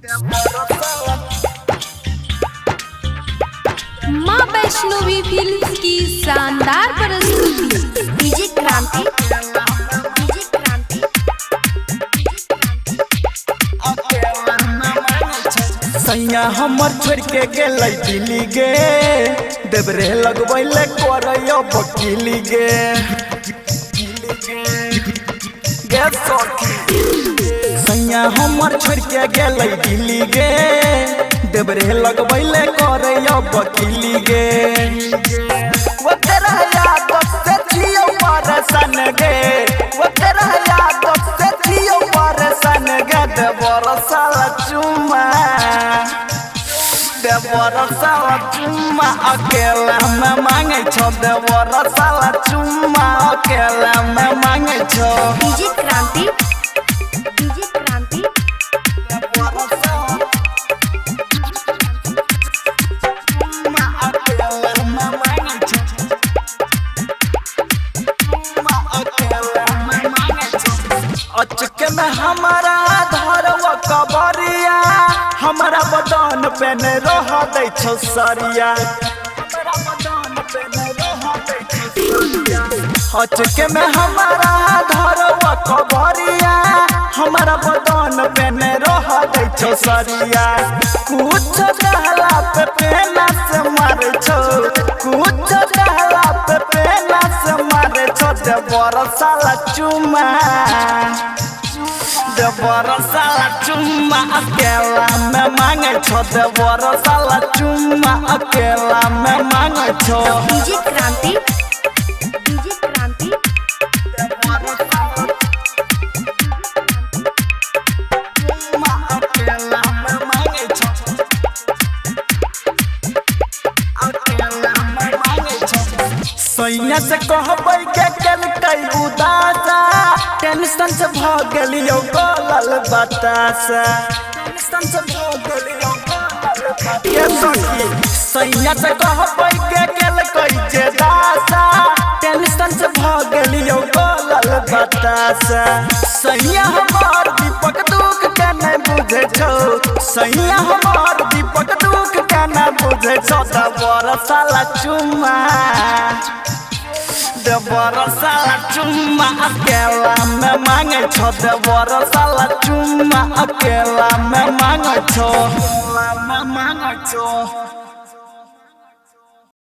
माँ वैष्णवी फिल्म्स की शानदार प्रस्तुति। डीजे क्रांति सैया हमर छोड़ के गेलै दिल्ली गे, देवरे लगबैले करैयो वकीली गे सैया हमर छोड़ के गेलै दिल्ली गे, देवरे लगबैले करैयो वकीली गे। वो तेरा याद से जियो परसन गे, वो तेरा याद से जियो परसन गे। देवर साला चुमा, देवर साला चुमा अकेला में मांगे छो। देवर साला चुमा अकेला में मांगे छो। डीजे क्रांति अचके में हमारा धरवा कबरिया, हमारा बदन पे न रह दै छौ सरिया। अचके में हमारा धरवा कबरिया, हमारा बदन पे न रह दै छौ सरिया। कुछ कहला पे पेना से मारे छौ, कुछ कहला पे पेना से मारे छौ। देवर साला चुमा, देवर साला चुम्मा अकेला में मांगे छो। देवर साला चुम्मा अकेला में मांगे छो। डीजे क्रांति अकेला में मांगे छो, अकेला में मांगे छो। सैया से कहबै के केलकै उदासा, टेंशन से भ गेलियो गलल बतासा। टेंशन से भ गेलियो गलल बतासा। सैया से कहबै के केलकै जे दासा, टेंशन से भ गेलियो गलल बतासा। सैया हमार दीपक दुख के नै बुझे छौ, सैया हमार दीपक दुख के नै बुझे छौ। देवर साला चुमा, देवर साला चुम्मा अकेला में मांगे छो। देवर साला चुम्मा अकेला में मांगे छो, अकेला में मांगे छो।